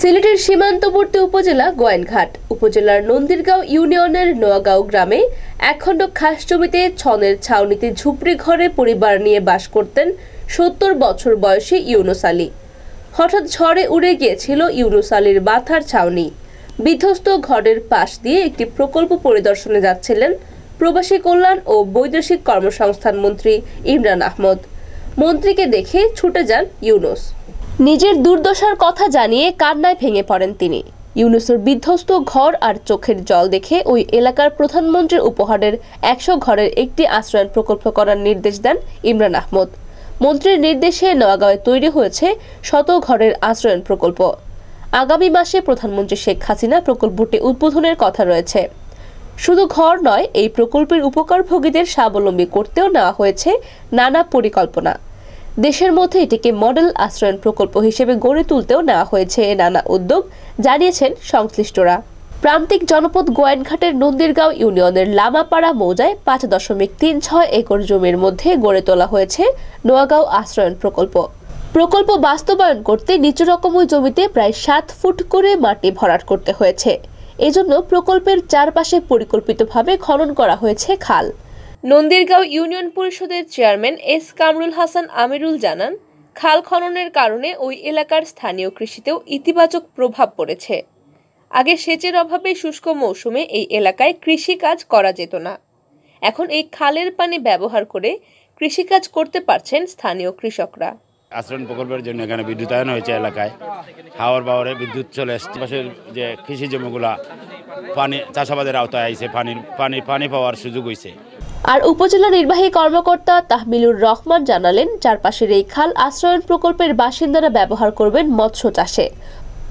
সিলেটের সীমান্তবর্তী উপজেলা গোয়াইনঘাট উপজেলার নন্দীরগাঁও ইউনিয়নের নোয়াগাঁও গ্রামে একখণ্ড খাস জমিতে ছনের ছাউনিতে ঝুপড়ি ঘরে পরিবার নিয়ে বাস করতেন ৭০ বছর বয়সী ইউনুস আলী। হঠাৎ ঝড়ে উড়ে গিয়েছিল ইউনুস আলীর মাথার ছাউনি। বিধ্বস্ত ঘরের পাশ দিয়ে একটি প্রকল্প পরিদর্শনে যাচ্ছিলেন প্রবাসী কল্যাণ ও বৈদেশিক কর্মসংস্থান মন্ত্রী ইমরান আহমদ। মন্ত্রীকে দেখে ছুটে যান ইউনুস। নিজের দুর্দশার কথা জানিয়ে কান্নায় ভেঙে পড়েন তিনি। ইউনুসের বিধ্বস্ত ঘর আর চোখের জল দেখে ওই এলাকার প্রধানমন্ত্রীর উপহারের ১০০ ঘরের একটি আশ্রয়ণ প্রকল্প করার নির্দেশ দেন ইমরান আহমদ। মন্ত্রীর নির্দেশে নোয়াগাঁওয়ে তৈরি হয়েছে ১০০ ঘরের আশ্রয়ণ প্রকল্প। আগামী মাসে প্রধানমন্ত্রী শেখ হাসিনা প্রকল্পটি উদ্বোধনের কথা রয়েছে। শুধু ঘর নয়, এই প্রকল্পের উপকারভোগীদের স্বাবলম্বী করতেও নেওয়া হয়েছে নানা পরিকল্পনা। দেশের মধ্যে এটিকে মডেল আশ্রয়ণ প্রকল্প হিসেবে গড়ে তুলতেও নেওয়া হয়েছে নানা উদ্যোগ, জানিয়েছেন সংশ্লিষ্টরা। প্রান্তিক জনপদ গোয়াইনঘাটের নন্দীরগাঁও ইউনিয়নের লামাপাড়া মৌজায় ৫.৩৬ একর জমির মধ্যে গড়ে তোলা হয়েছে নোয়াগাঁও আশ্রয়ণ প্রকল্প। প্রকল্প বাস্তবায়ন করতে নিচু রকম ওই জমিতে প্রায় ৭ ফুট করে মাটি ভরাট করতে হয়েছে। এজন্য প্রকল্পের চারপাশে পরিকল্পিতভাবে খনন করা হয়েছে খাল। নন্দীরগাঁও ইউনিয়ন পরিষদের চেয়ারম্যান এস কামরুল হাসান আমিরুল জানান, খাল খননের কারণে ওই এলাকার স্থানীয় কৃষিতেও ইতিবাচক প্রভাব পড়েছে। আগে সেচের অভাবে শুষ্ক মৌসুমে এই এলাকায় কৃষিকাজ করা যেত না। এখন এই খালের পানি ব্যবহার করে কৃষিকাজ করতে পারছেন স্থানীয় কৃষকরা। আশ্রয়ণ প্রকল্পের জন্য এখানে বিদ্যুতায়ন হয়েছে, এলাকায় হাওয়ার বাওয়ারে বিদ্যুৎ চলে আসছে। পাশের যে কৃষি জমিগুলা পানি চাষাবাদের আওতায় আইছে, পানি পাওয়ার সুযোগ হয়েছে। আর উপজেলা নির্বাহী কর্মকর্তা তাহমিলুর রহমান জানালেন, চারপাশের এই খাল আশ্রয়ণ প্রকল্পের বাসিন্দারা ব্যবহার করবেন মৎস্য চাষে।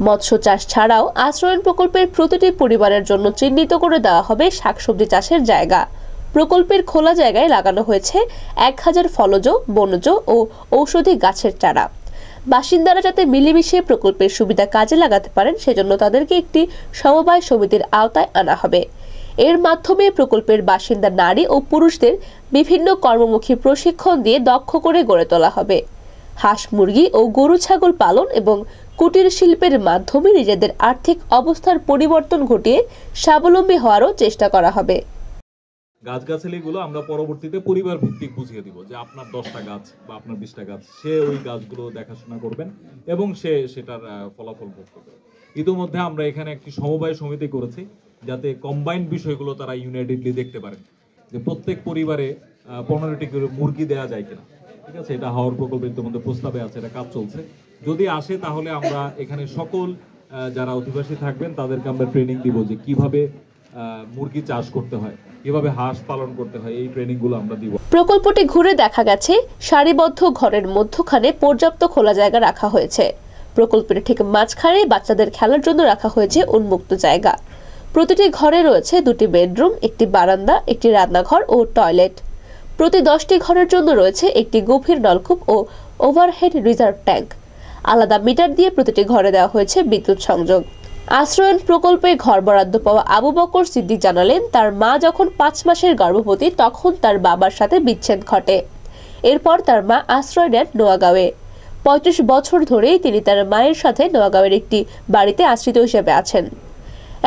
মৎস্য চাষ ছাড়াও আশ্রয়ণ প্রকল্পের প্রতিটি পরিবারের জন্য চিহ্নিত করে দেওয়া হবে শাকসবজি চাষের জায়গা। প্রকল্পের খোলা জায়গায় লাগানো হয়েছে ১০০০ ফলজ, বনজ ও ঔষধি গাছের চারা। বাসিন্দারা যাতে মিলেমিশে প্রকল্পের সুবিধা কাজে লাগাতে পারেন, সেজন্য তাদেরকে একটি সমবায় সমিতির আওতায় আনা হবে। এর মাধ্যমে প্রকল্পের বাসিন্দা নারী ও পুরুষদের বিভিন্ন কর্মমুখী প্রশিক্ষণ দিয়ে দক্ষ করে গড়ে তোলা হবে। হাঁস, মুরগি ও গরু ছাগল পালন এবং কুটির শিল্পের মাধ্যমে নিজেদের আর্থিক অবস্থার পরিবর্তন ঘটিয়ে স্বাবলম্বী হওয়ারও চেষ্টা করা হবে। গাছগাছালিগুলো আমরা পরবর্তীতে পরিবার ভিত্তিক বুঝিয়ে দিব যে আপনার 10টা গাছ বা আপনার 20টা গাছ, সে ওই গাছগুলো দেখাশোনা করবেন এবং সে সেটার ফলাফল ভোগ করবে। ইতিমধ্যে আমরা এখানে একটি সমবায় সমিতি করেছি, যাতে কম্বাইন্ড বিষয়গুলো তারা ইউনাইটেডলি দেখতে পারেন যে প্রত্যেক পরিবারে 15টি করে মুরগি দেওয়া যায় কিনা। ঠিক আছে, এটা হাওয়ার প্রকল্পের ইতিমধ্যে প্রস্তাবে আছে, এটা কাজ চলছে। যদি আসে তাহলে আমরা এখানে সকল যারা অধিবাসী থাকবেন তাদেরকে আমরা ট্রেনিং দিব যে কিভাবে মুরগি চাষ করতে হয়, কিভাবে হাঁস পালন করতে হয়, এই ট্রেনিং গুলো আমরা দিব। প্রকল্পটি ঘুরে দেখা গেছে সারিবদ্ধ ঘরের মধ্যখানে পর্যাপ্ত খোলা জায়গা রাখা হয়েছে। প্রকল্পের ঠিক মাঝখানে বাচ্চাদের খেলার জন্য রাখা হয়েছে উন্মুক্ত জায়গা। প্রতিটি ঘরে রয়েছে 2টি বেডরুম, একটি বারান্দা, একটি রান্নাঘর ও টয়লেট। প্রতি 10টি ঘরের জন্য রয়েছে একটি গভীর নলকূপ ও ওভারহেড রিজার্ভ ট্যাঙ্ক। আলাদা মিটার দিয়ে প্রতিটি ঘরে দেওয়া হয়েছে বিদ্যুৎ সংযোগ। আশ্রয়ণ প্রকল্পে ঘর বরাদ্দ পাওয়া আবু বকর সিদ্দিক জানালেন, তার মা যখন 5 মাসের গর্ভবতী তখন তার বাবার সাথে বিচ্ছেদ ঘটে। এরপর তার মা আশ্রয় নেন নোয়াগাঁওয়ে। 35 বছর ধরেই তিনি তার মায়ের সাথে নোয়াগাঁওয়ের একটি বাড়িতে আশ্রিত হিসেবে আছেন।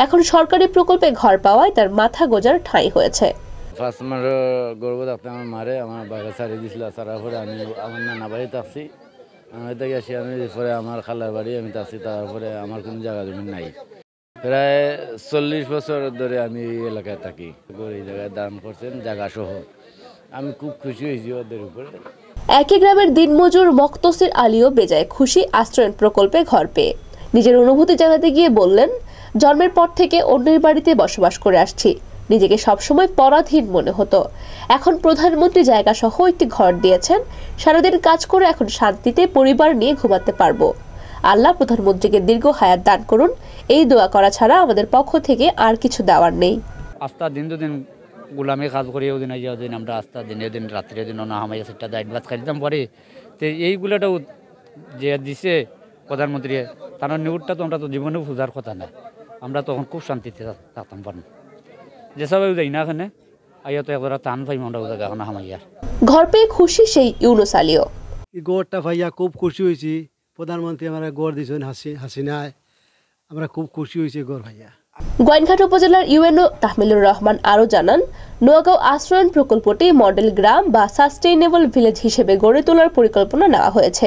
এখন সরকারি প্রকল্পে ঘর পাওয়ায় তার মাথা গোজার ঠাঁই হয়েছে। 5 মাস গর্ভ থাকতে আমার মারে আমার বাড়ি ছাড়িয়ে দিয়েছিল। ছাড়ার পরে আমি আমার নানা বাড়িতে আসছি। আমি থেকে আসি, আমি পরে আমার খালার বাড়ি আমি আসছি। তারপরে আমার কোনো জায়গা জমি নাই। প্রায় 40 বছর ধরে আমি এই এলাকায় থাকি। এই জায়গায় দান করছেন জায়গা সহ। আমি খুব খুশি হয়েছি ওদের উপরে। একই গ্রামের দিনমজুর মখতসির আলীও বেজায় খুশি আশ্রয়ণ প্রকল্পে ঘর পেয়ে। নিজের অনুভূতি জানাতে গিয়ে বললেন, জন্মের পর থেকে অন্যের বাড়িতে বসবাস করে আসছি। নিজেকে সবসময় পরাধীন মনে হতো। এখন প্রধানমন্ত্রী জায়গা সহ একটি ঘর দিয়েছেন। সারাদিন কাজ করে এখন শান্তিতে পরিবার নিয়ে ঘুমাতে পারবো। আল্লাহ প্রধানমন্ত্রীকে দীর্ঘ হায়াত দান করুন, এই দোয়া করা ছাড়া আমাদের পক্ষ থেকে আর কিছু দেওয়ার নেই। আস্থা দিন দুদিন গোলামি কাজ করি, ওদিন আইয়া ওদিন আমরা আস্থা দিন এদিন রাত্রে দিন না হামাইয়া সেটা দায়িত্ব বাজ খাই দিতাম পরে। তো এইগুলোটাও যে দিছে প্রধানমন্ত্রী, তার নিউজটা তো আমরা তো জীবনেও বুঝার কথা না। আমরা তখন খুব শান্তিতে থাকতাম পারতাম। যেসব যাই না এখানে আইয়া তো একবার টান পাই আমরা ওদের এখন হামাইয়ার। ঘর পেয়ে খুশি সেই ইউনুস আলীও। এই গড়টা পাইয়া খুব খুশি হয়েছি। প্রধানমন্ত্রী আমার গড় দিয়েছেন হাসিনায়। আমরা খুব খুশি হয়েছি ঘর ভাইয়া। গোয়াইনঘাট উপজেলার ইউএনও তাহমিলুর রহমান আরও জানান, নোয়াগাঁও আশ্রয়ণ প্রকল্পটি মডেল গ্রাম বা সাস্টেইনেবল ভিলেজ হিসেবে গড়ে তোলার পরিকল্পনা নেওয়া হয়েছে।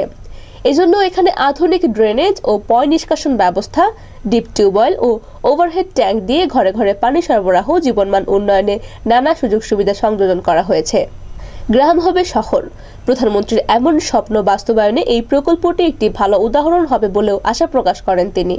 এজন্য এখানে আধুনিক ড্রেনেজ ও পয় নিষ্কাশন ব্যবস্থা, ডিপ টিউবওয়েল ও ওভারহেড ট্যাঙ্ক দিয়ে ঘরে ঘরে পানি সরবরাহ, জীবনমান উন্নয়নে নানা সুযোগ সুবিধা সংযোজন করা হয়েছে। গ্রাম হবে শহর। প্রধানমন্ত্রীর এমন স্বপ্ন বাস্তবায়নে এই প্রকল্পটি একটি ভালো উদাহরণ হবে বলেও আশা প্রকাশ করেন তিনি।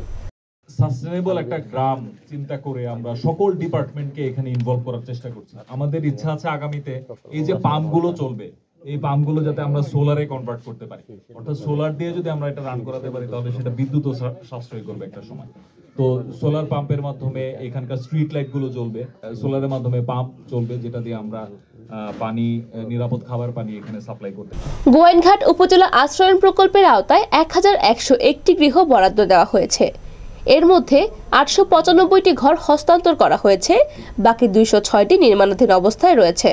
সাস্টেনেবল একটা গ্রাম চিন্তা করে আমরা সকল ডিপার্টমেন্টকে এখানে ইনভলভ করার চেষ্টা করছি। আমাদের ইচ্ছা আছে আগামীতে এই যে পাম্পগুলো চলবে, এই পাম্পগুলো যাতে আমরা সোলারে কনভার্ট করতে পারি, অর্থাৎ সোলার দিয়ে যদি আমরা এটা রান করাতে পারি তাহলে সেটা বিদ্যুৎ সাশ্রয় করবে একটা সময়। তো সোলার পাম্পের মাধ্যমে এখানকার স্ট্রিট লাইট গুলো জ্বলবে, সোলারের মাধ্যমে পাম্প চলবে যেটা দিয়ে আমরা পানি, নিরাপদ খাবার পানি এখানে সাপ্লাই করতে পারি। গোয়াইনঘাট উপজেলা আশ্রয়ণ প্রকল্পের আওতায় 1101টি গৃহ বরাদ্দ দেওয়া হয়েছে। এর মধ্যে 895টি ঘর হস্তান্তর করা হয়েছে, বাকি 206টি নির্মাণাধীন অবস্থায় রয়েছে।